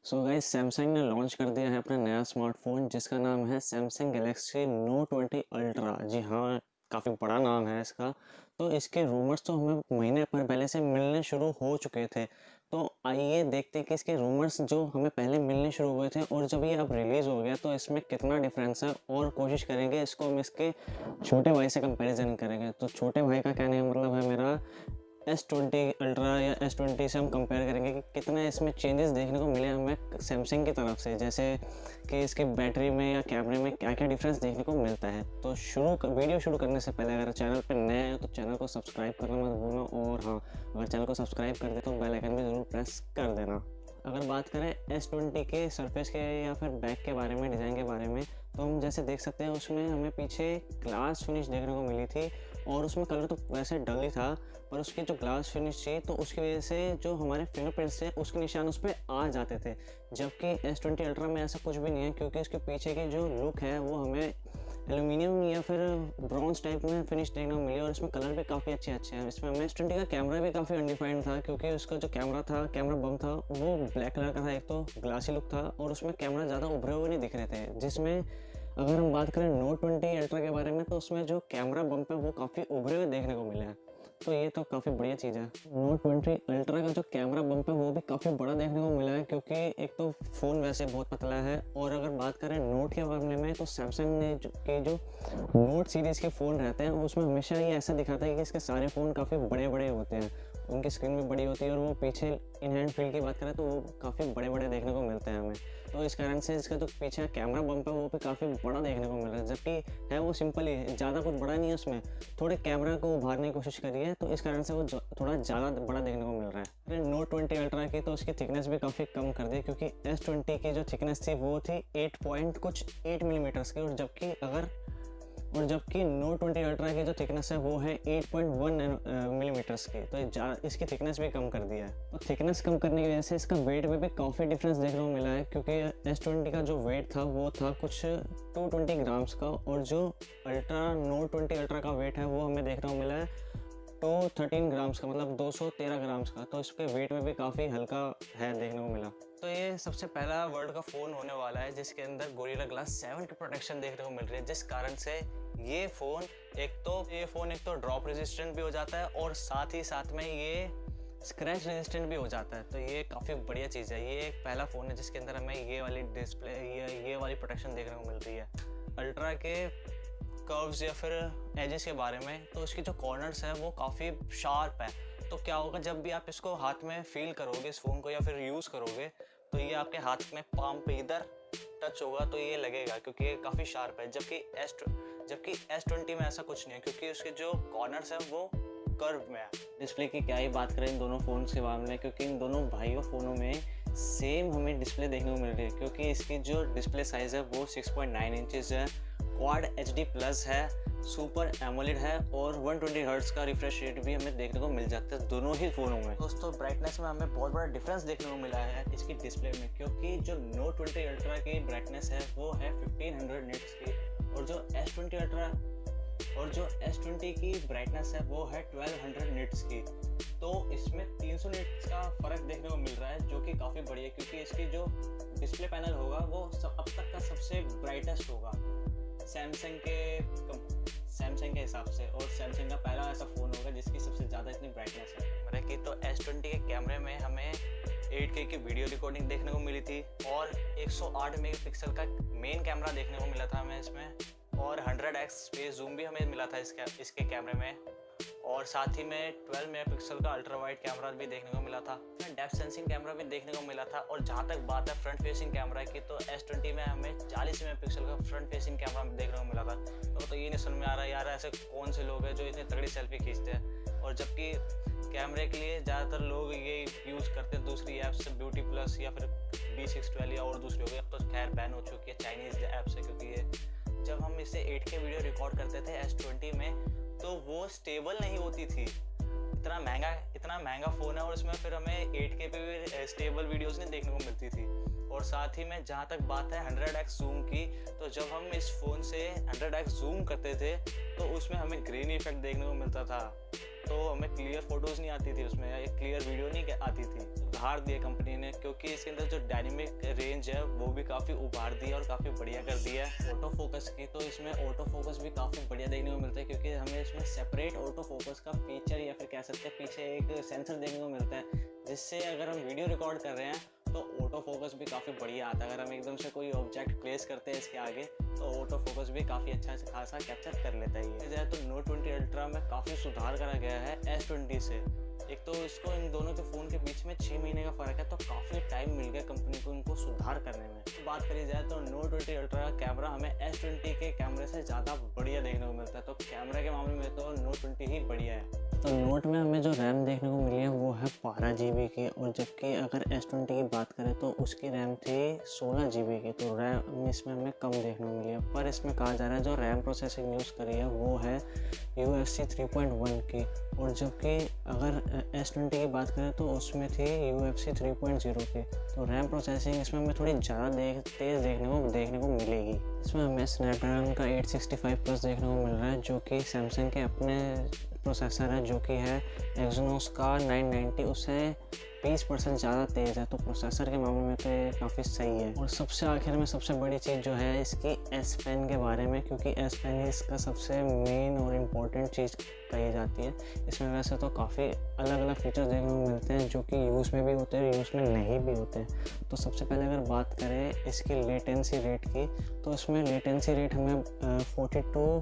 So guys Samsung ने launch कर दिया है अपना नया स्मार्टफोन जिसका नाम है सैमसंग गैलेक्सी नोट 20 अल्ट्रा। जी हाँ, काफ़ी बड़ा नाम है इसका। तो इसके रूमर्स तो हमें महीने पहले से मिलने शुरू हो चुके थे। तो आइए देखते हैं कि इसके रूमर्स जो हमें पहले मिलने शुरू हुए थे और जब ये अब रिलीज़ हो गया तो इसमें कितना डिफरेंस है, और कोशिश करेंगे इसको हम इसके छोटे भाई से कंपैरिजन करेंगे। तो छोटे भाई का कहने का मतलब है मेरा S20 अल्ट्रा या S20 से हम कंपेयर करेंगे कि कितने इसमें चेंजेस देखने को मिले हमें सैमसंग की तरफ से, जैसे कि इसकी बैटरी में या कैमरे में क्या क्या डिफरेंस देखने को मिलता है। तो वीडियो शुरू करने से पहले अगर चैनल पर नए हैं तो चैनल को सब्सक्राइब करना मत भूलना, और हाँ, अगर चैनल को सब्सक्राइब कर दे तो बेल आइकन भी ज़रूर प्रेस कर देना। अगर बात करें S20 के सरफेस के या फिर बैक के बारे में, डिज़ाइन के बारे में, तो हम जैसे देख सकते हैं उसमें हमें पीछे ग्लास फिनिश देखने को मिली थी, और उसमें कलर तो वैसे डल ही था, पर उसकी जो ग्लास फिनिश थी तो उसकी वजह से जो हमारे फिंगरप्रिंट्स थे उसके निशान उस पर आ जाते थे। जबकि S20 अल्ट्रा में ऐसा कुछ भी नहीं है, क्योंकि उसके पीछे की जो लुक है वो हमें एल्यूमिनियम या फिर ब्रॉन्ज टाइप में फिनिश देखने को मिली, और इसमें कलर भी काफ़ी अच्छे हैं। इसमें S20 का कैमरा भी काफ़ी अनडिफाइंड था, क्योंकि उसका जो कैमरा बम था वो ब्लैक कलर का था, एक तो ग्लासी लुक था, और उसमें कैमरा ज़्यादा उभरे हुए नहीं दिख रहे थे। जिसमें अगर हम बात करें नोट 20 अल्ट्रा के बारे में तो उसमें जो कैमरा बम्प है वो काफ़ी उभरे हुए देखने को मिले हैं, तो ये तो काफ़ी बढ़िया चीज़ है। नोट 20 अल्ट्रा का जो कैमरा बम्प है वो भी काफ़ी बड़ा देखने को मिला है, क्योंकि एक तो फ़ोन वैसे बहुत पतला है, और अगर बात करें नोट के मामले में तो सैमसंग ने जो नोट सीरीज़ के फ़ोन रहते हैं उसमें हमेशा ये ऐसा दिखाता है कि इसके सारे फ़ोन काफ़ी बड़े बड़े होते हैं, उनकी स्क्रीन भी बड़ी होती है, और वो पीछे इन हैंड फील्ड की बात करें तो वो काफ़ी बड़े बड़े देखने को मिलते हैं हमें। तो इस कारण से इसका जो पीछे कैमरा बम्प है वो भी काफ़ी बड़ा देखने को मिल रहा है, जबकि है वो सिंपल ही, ज़्यादा कुछ बड़ा नहीं है उसमें, थोड़े कैमरा को उभारने की कोशिश करी है, तो इस कारण से वो थोड़ा ज़्यादा बड़ा देखने को मिल रहा है। फिर नोट 20 अल्ट्रा की तो उसकी थिकनेस भी काफ़ी कम कर दी, क्योंकि S20 की जो थिकनेस थी वो थी 8 मिलीमीटर्स की, और जबकि नोट 20 अल्ट्रा की जो थिकनेस है वो है 8.1 मिलीमीटर्स की, तो इसकी थिकनेस भी कम कर दिया है। तो थिकनेस कम करने की वजह से इसका वेट में भी काफ़ी डिफरेंस देखने को मिला है, क्योंकि S20 का जो वेट था वो था कुछ 220 ग्राम्स का, और जो नोट 20 अल्ट्रा का वेट है वो हमें देखने को मिला है 213 ग्राम्स का, मतलब 213 ग्राम्स का। तो इसके वेट में भी काफ़ी हल्का है देखने को मिला। तो ये सबसे पहला वर्ल्ड का फ़ोन होने वाला है जिसके अंदर गोरिल्ला ग्लास 7 की प्रोटेक्शन देखने को मिल रही है, जिस कारण से ये फ़ोन एक तो ड्रॉप रेजिस्टेंट भी हो जाता है, और साथ में ये स्क्रैच रेजिस्टेंट भी हो जाता है। तो ये काफ़ी बढ़िया चीज़ है। ये एक पहला फ़ोन है जिसके अंदर हमें ये वाली डिस्प्ले ये वाली प्रोटेक्शन देखने को मिल रही है। अल्ट्रा के कर्व्स या फिर एजेस के बारे में, तो इसके जो कॉर्नर्स हैं वो काफ़ी शार्प है। तो क्या होगा, जब भी आप इसको हाथ में फील करोगे इस फ़ोन को या फिर यूज़ करोगे, तो ये आपके हाथ में पाम पे इधर टच होगा तो ये लगेगा, क्योंकि ये काफ़ी शार्प है। जबकि S20 में ऐसा कुछ नहीं है, क्योंकि उसके जो कॉर्नर्स हैं वो कर्व में है। डिस्प्ले की क्या ही बात करें इन दोनों फ़ोन्स के मामले में, क्योंकि इन दोनों भाइयों फ़ोनों में सेम हमें डिस्प्ले देखने को मिल रही है, क्योंकि इसकी जो डिस्प्ले साइज़ है वो 6.9 इंचज़ है, क्वाड HD प्लस है, सुपर एमोलेड है, और 120 हर्ट्ज़ का रिफ्रेश रेट भी हमें देखने को मिल जाता है दोनों ही फ़ोनों में। दोस्तों, ब्राइटनेस में हमें बहुत बड़ा डिफरेंस देखने को मिला है इसकी डिस्प्ले में, क्योंकि जो नोट 20 अल्ट्रा की ब्राइटनेस है वो है 1500 निट्स की, और जो S20 की ब्राइटनेस है वो है 1200 निट्स की। तो इसमें 300 निट्स का फ़र्क देखने को मिल रहा है, जो कि काफ़ी बढ़िया है, क्योंकि इसकी जो डिस्प्ले पैनल होगा वो अब तक का सबसे ब्राइटेस्ट होगा सैमसंग के हिसाब से, और सैमसंग का पहला ऐसा फ़ोन होगा जिसकी सबसे ज़्यादा इतनी ब्राइटनेस है। मतलब कि तो S20 के कैमरे में हमें 8K की वीडियो रिकॉर्डिंग देखने को मिली थी, और 108 मेगापिक्सल का मेन कैमरा देखने को मिला था हमें इसमें, और 100x स्पेस जूम भी हमें मिला था इसके कैमरे में, और साथ ही में 12 मेगापिक्सल का अल्ट्रा वाइड कैमरा भी देखने को मिला था, डेप्थ सेंसिंग कैमरा भी देखने को मिला था। और जहाँ तक बात है फ्रंट फेसिंग कैमरा की, तो S20 में हमें 40 मेगापिक्सल का फ्रंट फेसिंग कैमरा देखने को मिला था। तो ये नहीं समझ में आ रहा यार, ऐसे कौन से लोग हैं जो इतनी तगड़ी सेल्फी खींचते हैं, और जबकि कैमरे के लिए ज़्यादातर लोग ये यूज़ करते हैं दूसरी ऐप्स, ब्यूटी प्लस या फिर B612 या और दूसरी हो गई, अब तो खैर बैन हो चुकी है चाइनीज़ ऐप से, क्योंकि ये जब हम इसे 8K वीडियो रिकॉर्ड करते थे S20 में तो वो स्टेबल नहीं होती थी। इतना महंगा फ़ोन है, और उसमें फिर हमें 8K पे भी स्टेबल वीडियोस नहीं देखने को मिलती थी। और साथ ही में जहाँ तक बात है 100x जूम की, तो जब हम इस फ़ोन से 100x जूम करते थे तो उसमें हमें ग्रीन इफेक्ट देखने को मिलता था, तो हमें क्लियर फोटोज़ नहीं आती थी उसमें, या एक क्लियर वीडियो नहीं आती थी। उभार दिया कंपनी ने, क्योंकि इसके अंदर जो डायनेमिक रेंज है वो भी काफ़ी उभार दी है और काफ़ी बढ़िया कर दिया है। ऑटो फोकस की, तो इसमें ऑटो फोकस भी काफ़ी बढ़िया देखने को मिलता है, क्योंकि हमें इसमें सेपरेट ऑटो फोकस का फीचर या फिर कह सकते हैं पीछे एक सेंसर देखने को मिलता है, जिससे अगर हम वीडियो रिकॉर्ड कर रहे हैं तो ऑटो फोकस भी काफ़ी बढ़िया आता है। अगर हम एकदम से कोई ऑब्जेक्ट प्लेस करते हैं इसके आगे तो ऑटो फोकस भी काफ़ी अच्छा खासा कैप्चर कर लेता है। ये जाए तो नोट 20 अल्ट्रा में काफ़ी सुधार करा गया है S20 से। एक तो इसको इन दोनों के फ़ोन के बीच में 6 महीने का फ़र्क है, तो काफ़ी टाइम मिल गया कंपनी को इनको सुधार करने में। तो बात करी जाए तो नोट 20 अल्ट्रा का कैमरा हमें S20 के कैमरे से ज़्यादा बढ़िया देखने को मिलता है, तो कैमरे के मामले में तो नोट 20 ही बढ़िया है। तो नोट में हमें जो रैम देखने को मिली है वो है 12 GB की, और जबकि अगर S20 की बात करें तो उसकी रैम थी 16 GB की, तो रैम इसमें हमें कम देखने को मिली है। पर इसमें कहा जा रहा है जो रैम प्रोसेसिंग यूज़ करी है वो है UFC 3.1 की, और जबकि अगर S20 की बात करें तो उसमें थी UFC 3.0 की। तो रैम प्रोसेसिंग इसमें हमें थोड़ी ज़्यादा तेज़ देखने को मिलेगी। इसमें हमें स्नैपड्रैगन का 865+ देखने को मिल रहा है, जो कि सैमसंग के अपने प्रोसेसर है, जो कि है एक्सोनोस का 990, उससे 20% ज़्यादा तेज़ है। तो प्रोसेसर के मामले में तो ये काफ़ी सही है। और सबसे आखिर में सबसे बड़ी चीज़ जो है इसकी S Pen के बारे में, क्योंकि S Pen इसका सबसे मेन और इम्पोर्टेंट चीज़ कही जाती है। इसमें वैसे तो काफ़ी अलग अलग फीचर्स देखने को मिलते हैं जो कि यूज़ में भी होते हैं, यूज़ में नहीं भी होते हैं। तो सबसे पहले अगर बात करें इसकी लेटेंसी रेट की, तो इसमें लेटेंसी रेट हमें 42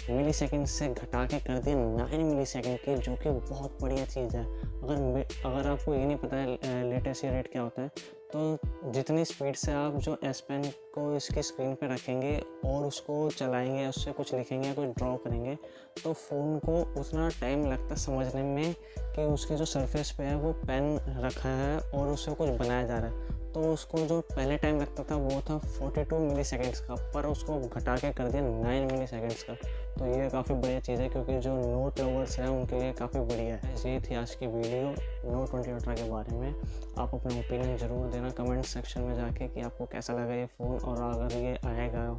मिली सेकेंड से घटा के कर दिया 9 मिली सेकेंड की, जो कि बहुत बढ़िया चीज़ है। अगर आपको ये नहीं पता है लेटेंसी रेट क्या होता है, तो जितनी स्पीड से आप जो S Pen को इसकी स्क्रीन पे रखेंगे और उसको चलाएंगे, उससे कुछ लिखेंगे या कुछ ड्रॉ करेंगे, तो फ़ोन को उतना टाइम लगता है समझने में कि उसकी जो सरफेस पे है वो पेन रखा है और उससे कुछ बनाया जा रहा है। तो उसको जो पहले टाइम लगता था वो था 42 मिली सेकेंड्स का, पर उसको घटा के कर दिया 9 मिली सेकेंड्स का। तो ये काफ़ी बढ़िया चीज़ है, क्योंकि जो नोट लवर्स हैं उनके लिए काफ़ी बढ़िया है। ये थी आज की वीडियो नोट 20 अल्ट्रा के बारे में। आप अपना ओपिनियन ज़रूर देना कमेंट सेक्शन में जाके कि आपको कैसा लगा ये फ़ोन, और अगर ये आएगा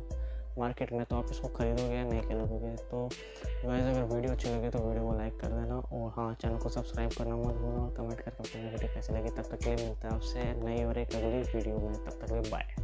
मार्केट में तो आप इसको खरीदोगे या नहीं खरीदोगे। तो गाइस अगर वीडियो अच्छी लगे तो वीडियो को लाइक कर देना, और हाँ चैनल को सब्सक्राइब करना मत भूलना, और कमेंट करके अपनी वीडियो कैसी लगी। तब तक के लिए मिलता है आपसे नई और एक अगली वीडियो में। तब तक के लिए बाय।